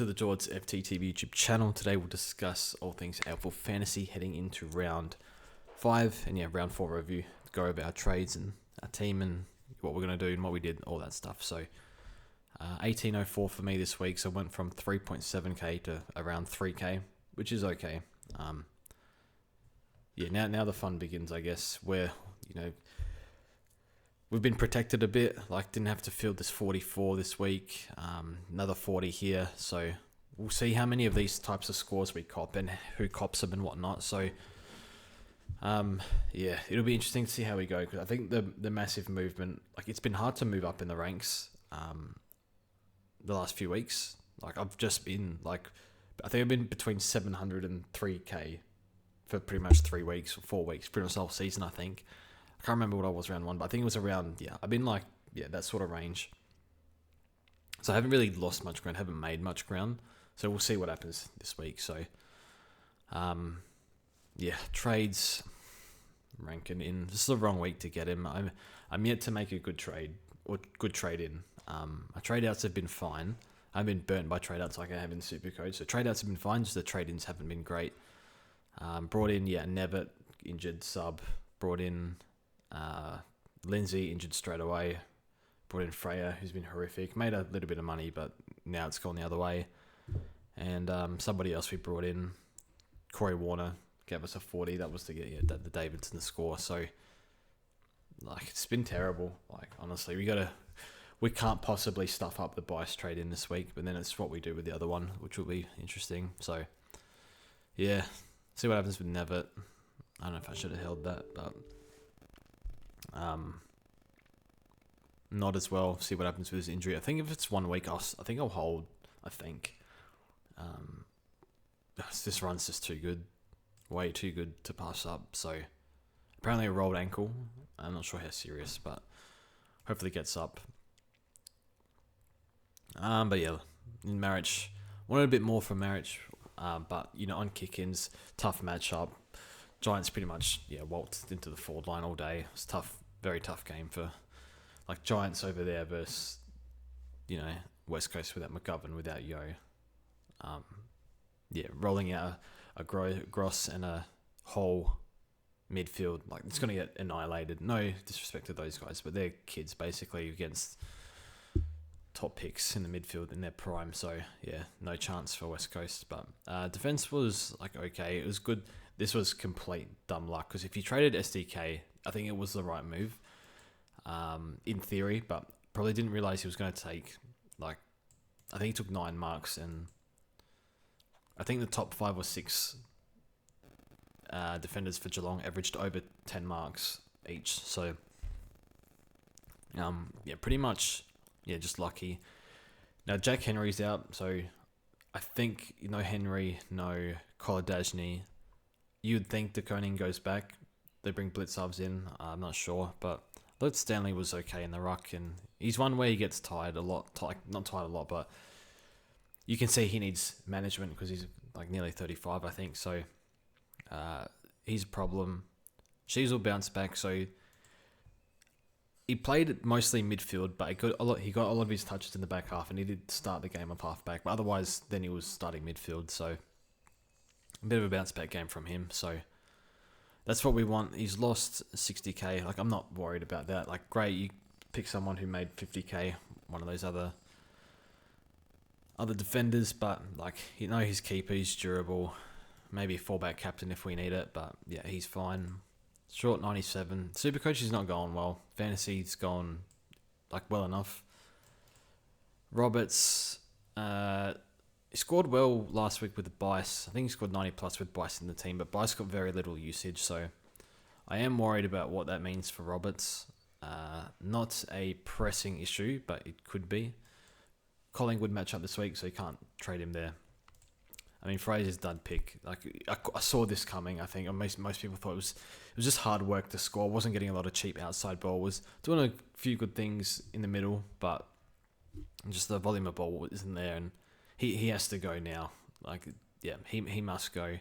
To the George FTTV YouTube channel. Today we'll discuss all things AFL fantasy heading into round 5 and round 4 review. Go over our trades and our team and what we're going to do and what we did, all that stuff. So 1804 for me this week, so I went from 3.7k to around 3k, which is okay. Now the fun begins, I guess, where we've been protected a bit, didn't have to field this 44 this week, another 40 here, so we'll see how many of these types of scores we cop and who cops them and whatnot. So it'll be interesting to see how we go, because I think the massive movement, it's been hard to move up in the ranks the last few weeks. I've just been I think I've been between 700 and 3k for pretty much 3 weeks or 4 weeks, pretty much the whole season. I think I can't remember what I was round 1, but I think it was around, I've been that sort of range. So I haven't really lost much ground, haven't made much ground. So we'll see what happens this week. So, trades, ranking in. This is the wrong week to get him. I'm yet to make a good trade or good trade in. My trade outs have been fine. I've been burnt by trade outs like I have in Supercoach. So trade outs have been fine, just the trade ins haven't been great. Brought in, Nevitt, injured sub. Brought in Lindsay, injured straight away. Brought in Freya, who's been horrific. Made a little bit of money, but now it's gone the other way. And somebody else we brought in, Corey Warner, gave us a 40. That was to get the Davidson score. So it's been terrible. Honestly, we can't possibly stuff up the Bice trade in this week, but then it's what we do with the other one, which will be interesting. So see what happens with Nevitt. I don't know if I should have held that, but not as well. See what happens with his injury. I think if it's 1 week, I'll hold. This run's just too good, way too good to pass up. So apparently a rolled ankle. I'm not sure how serious, but hopefully gets up. In Marriage, wanted a bit more from Marriage, but on kick-ins, tough matchup. Giants pretty much waltzed into the forward line all day. It was tough, very tough game for Giants over there versus West Coast without McGovern, without Yo. Rolling out a Gross and a whole midfield, it's going to get annihilated. No disrespect to those guys, but they're kids basically against top picks in the midfield in their prime. So no chance for West Coast. But defense was okay. It was good. This was complete dumb luck, because if you traded SDK, I think it was the right move, in theory, but probably didn't realize he was going to take I think he took 9 marks, and I think the top 5 or 6 defenders for Geelong averaged over 10 marks each. So pretty much just lucky. Now Jack Henry's out, so I think Henry, no Kolodajny. You'd think De Koning goes back. They bring Blitzovs in. I'm not sure, but Blitz Stanley was okay in the ruck, and he's one where he gets tired a lot. Not tired a lot, but you can see he needs management because he's nearly 35, I think. So he's a problem. Shees will bounce back. So he played mostly midfield, but he got a lot of his touches in the back half, and he did start the game off half-back. But otherwise, then he was starting midfield. So a bit of a bounce-back game from him. So that's what we want. He's lost 60k. I'm not worried about that. Great, you pick someone who made 50k, one of those other defenders, but his keeper, he's durable. Maybe a fullback captain if we need it, but he's fine. Short 97. Supercoach is not going well. Fantasy's gone well enough. Roberts, he scored well last week with the Bice. I think he scored 90 plus with Bice in the team, but Bice got very little usage, so I am worried about what that means for Roberts. Not a pressing issue, but it could be. Collingwood match up this week, so you can't trade him there. I mean, Fraser's dud pick. I saw this coming. I think most people thought it was just hard work to score. Wasn't getting a lot of cheap outside ball. Was doing a few good things in the middle, but just the volume of ball isn't there, and he has to go now. He must go.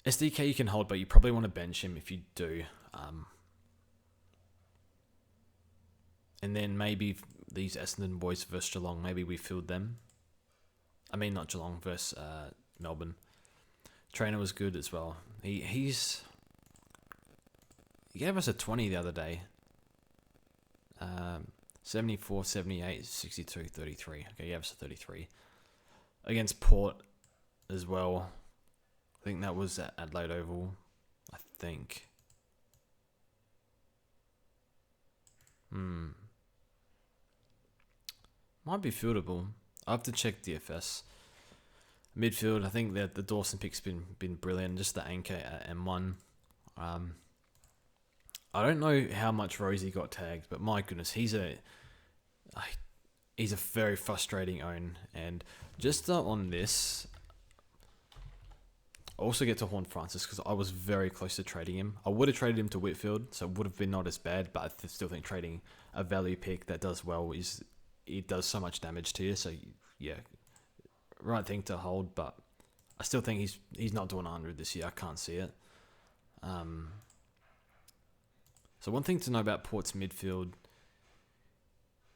SDK you can hold, but you probably want to bench him if you do. And then maybe these Essendon boys versus Geelong, maybe we field them. I mean, not Geelong versus Melbourne. Trainer was good as well. He gave us a 20 the other day. 74, 78, 62, 33. Okay, he gave us a 33. Against Port as well. I think that was at Adelaide Oval. I think. Might be fieldable. I have to check DFS. Midfield, I think that the Dawson pick's been brilliant. Just the anchor at M1. I don't know how much Rosie got tagged, but my goodness, he's a very frustrating own. And just on this, I also get to Horn Francis because I was very close to trading him. I would have traded him to Whitfield, so it would have been not as bad. But I still think trading a value pick that does well it does so much damage to you. So yeah, right thing to hold. But I still think he's not doing 100 this year. I can't see it. So one thing to know about Port's midfield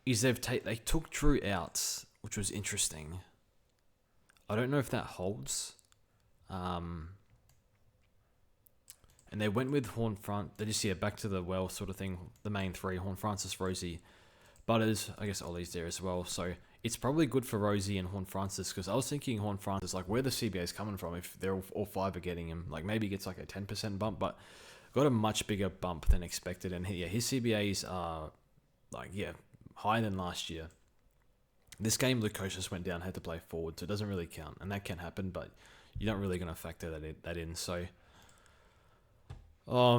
is they took Drew out, which was interesting. I don't know if that holds. And they went with they just back to the well sort of thing. The main three: Horn Francis, Rosie, Butters. I guess Ollie's there as well. So it's probably good for Rosie and Horn Francis because I was thinking Horn Francis, like where the CBA is coming from. If they're all five are getting him, like maybe he gets like a 10% bump, but got a much bigger bump than expected. And his CBAs are higher than last year. This game, Lukosius went down, had to play forward, so it doesn't really count, and that can happen, but you're not really going to factor that in. So,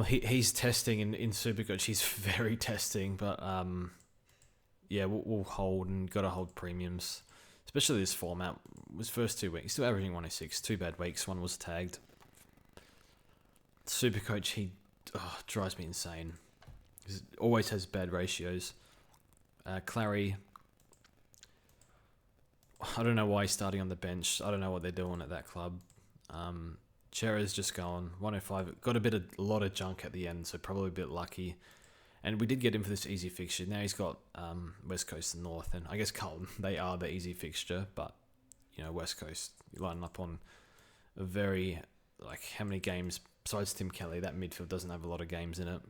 he's testing in Supercoach. He's very testing, but we'll hold and got to hold premiums, especially this format. Was first 2 weeks, still averaging 106. 2 bad weeks. One was tagged. Supercoach, he drives me insane. He always has bad ratios. Clary, I don't know why he's starting on the bench. I don't know what they're doing at that club. Chera's just gone 105. Got a lot of junk at the end, so probably a bit lucky. And we did get him for this easy fixture. Now he's got West Coast and North, and I guess Carlton, they are the easy fixture, but West Coast, you're lining up on a very, how many games besides Tim Kelly? That midfield doesn't have a lot of games in it.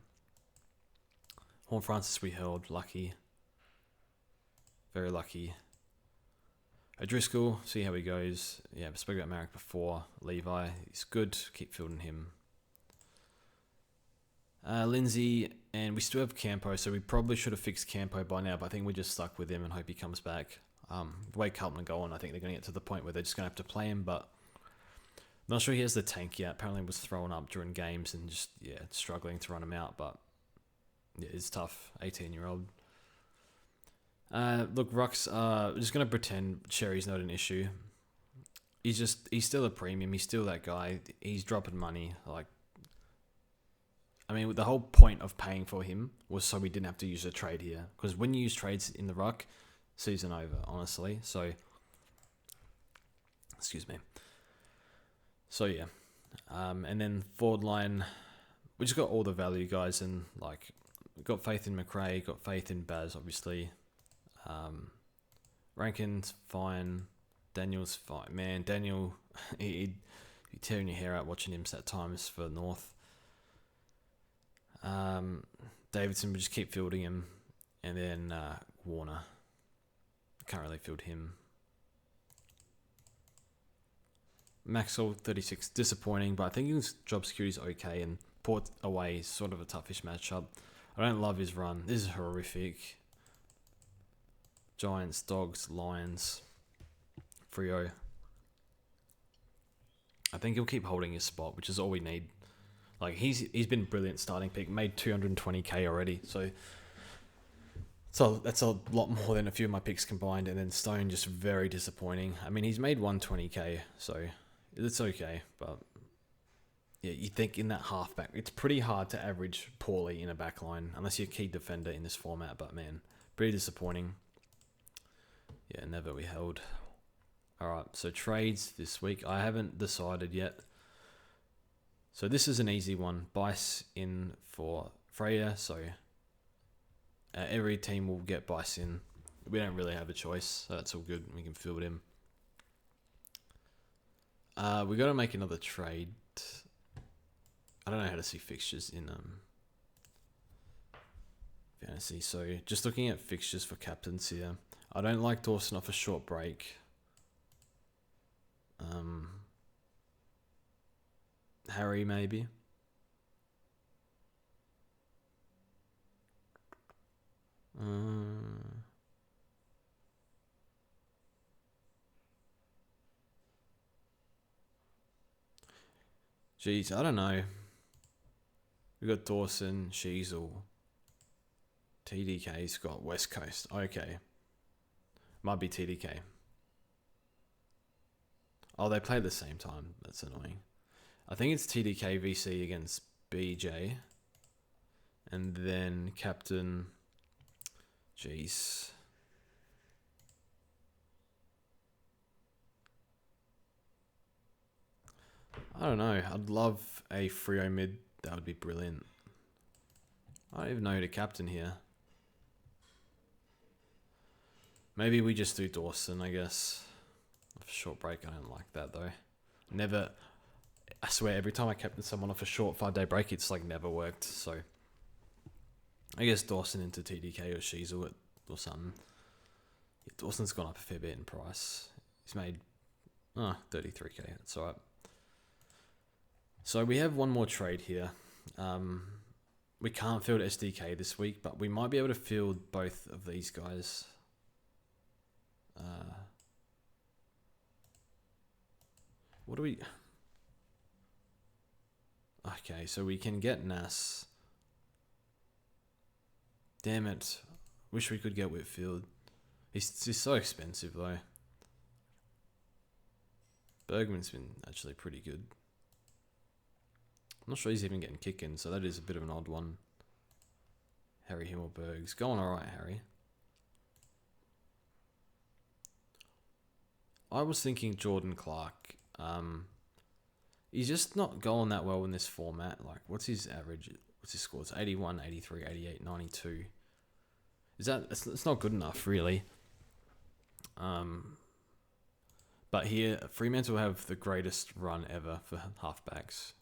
Horn Francis we held, lucky. Very lucky. O'Driscoll, see how he goes. Yeah, I spoke about Marek before. Levi, he's good. Keep fielding him. Lindsay, and we still have Campo, so we probably should have fixed Campo by now, but I think we're just stuck with him and hope he comes back. The way Carlton are going, I think they're going to get to the point where they're just going to have to play him, but I'm not sure he has the tank yet. Apparently was thrown up during games and just, struggling to run him out, but yeah, it's tough. 18-year-old. Look, Rucks, just going to pretend Sherry's not an issue. He's still a premium. He's still that guy. He's dropping money. The whole point of paying for him was so we didn't have to use a trade here. Because when you use trades in the ruck, season over, honestly. So, excuse me. So, yeah. And then forward line, we just got all the value guys and, got faith in McRae, got faith in Baz, obviously. Rankin's fine. Daniel's fine. Man, Daniel, you're tearing your hair out watching him at times for North. Davidson, we just keep fielding him. And then Warner. Can't really field him. Maxwell, 36, disappointing, but I think his job security is okay. And Port away is sort of a toughish matchup. I don't love his run. This is horrific. Giants, Dogs, Lions, Freo. I think he'll keep holding his spot, which is all we need. He's been brilliant starting pick, made 220k already, so that's a lot more than a few of my picks combined. And then Stone just very disappointing. He's made 120k, so it's okay, but yeah, you think in that halfback, it's pretty hard to average poorly in a back line unless you're a key defender in this format. But man, pretty disappointing. Yeah, never we held. Alright, so trades this week. I haven't decided yet. So this is an easy one. Bice in for Freya. So every team will get Bice in. We don't really have a choice, so that's all good. We can field him. We got to make another trade. I don't know how to see fixtures in fantasy. So just looking at fixtures for captains here. I don't like Dawson off a short break. Harry maybe. Jeez, I don't know. We got Dawson, Sheasel, TDK, Scott, West Coast. Okay. Might be TDK. Oh, they play at the same time. That's annoying. I think it's TDK VC against BJ. And then captain. Jeez. I don't know. I'd love a Frio mid. That would be brilliant. I don't even know who to captain here. Maybe we just do Dawson, I guess. Off a short break, I don't like that though. Never. I swear, every time I captain someone off a short 5-day break, it's like never worked. So I guess Dawson into TDK or Sheasel or something. Yeah, Dawson's gone up a fair bit in price. He's made 33k. That's alright. So we have one more trade here. We can't field SDK this week, but we might be able to field both of these guys. What do we... Okay, so we can get Nas. Damn it. Wish we could get Whitfield. He's so expensive though. Bergman's been actually pretty good. I'm not sure he's even getting kick in, so that is a bit of an odd one. Harry Himmelberg's going alright, Harry. I was thinking Jordan Clark. He's just not going that well in this format. Like, what's his average? What's his scores? 81, 83, 88, 92. It's not good enough, really. But here, Fremantle have the greatest run ever for halfbacks.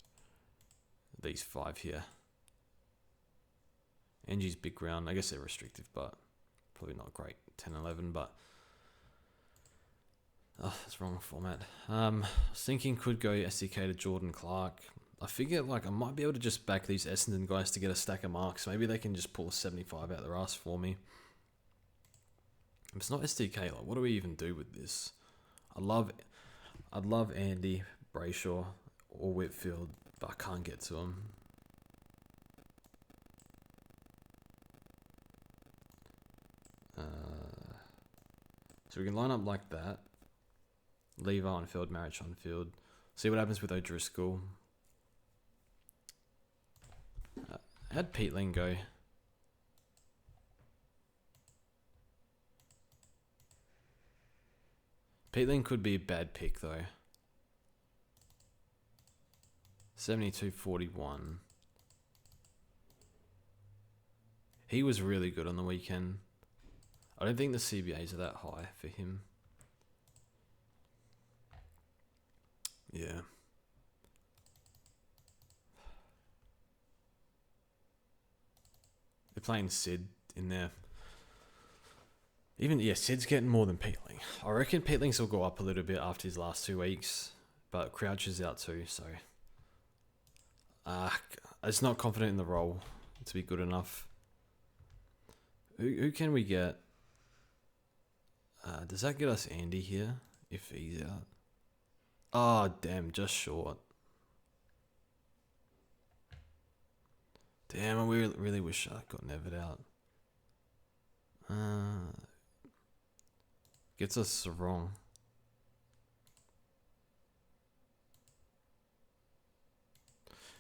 These 5 here. Angie's big round. I guess they're restrictive, but probably not great. 10, 11, but... Oh, that's wrong format. I was thinking could go SDK to Jordan Clark. I figure like I might be able to just back these Essendon guys to get a stack of marks. Maybe they can just pull a 75 out their ass for me. If it's not SDK, like what do we even do with this? I'd love Andy, Brayshaw, or Whitfield, but I can't get to him. So we can line up like that. Lever on field, Marich on field. See what happens with O'Driscoll. How'd Peatling go? Peatling could be a bad pick though. 72.41. He was really good on the weekend. I don't think the CBAs are that high for him. Yeah. They're playing Sid in there. Even, yeah, Sid's getting more than Peatling. I reckon Peatling's will go up a little bit after his last 2 weeks. But Crouch is out too, so... I'm just not confident in the role to be good enough. Who can we get? Does that get us Andy here? If he's out. Oh, damn, just short. Damn, I really wish I got Nevered out. Gets us wrong.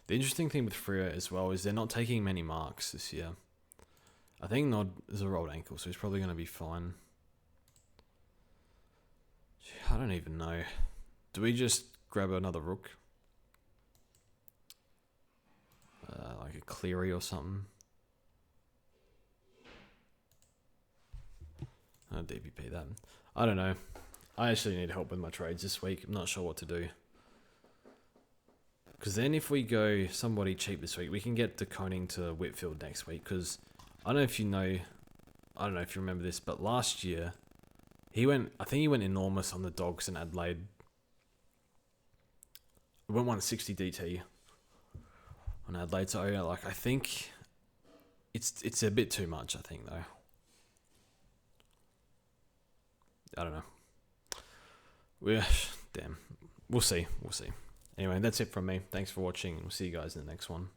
The interesting thing with Freo as well is they're not taking many marks this year. I think Nod is a rolled ankle, so he's probably going to be fine. Gee, I don't even know. Do we just grab another rook? Like a Cleary or something? I'll DPP that. I don't know. I actually need help with my trades this week. I'm not sure what to do. Because then if we go somebody cheap this week, we can get De Koning to Whitfield next week. Because I don't know if you know, I don't know if you remember this, but last year I think he went enormous on the Dogs in Adelaide. We went 160 DT on Adelaide, so like I think it's a bit too much. I think though. I don't know. Damn. We'll see. Anyway, that's it from me. Thanks for watching. We'll see you guys in the next one.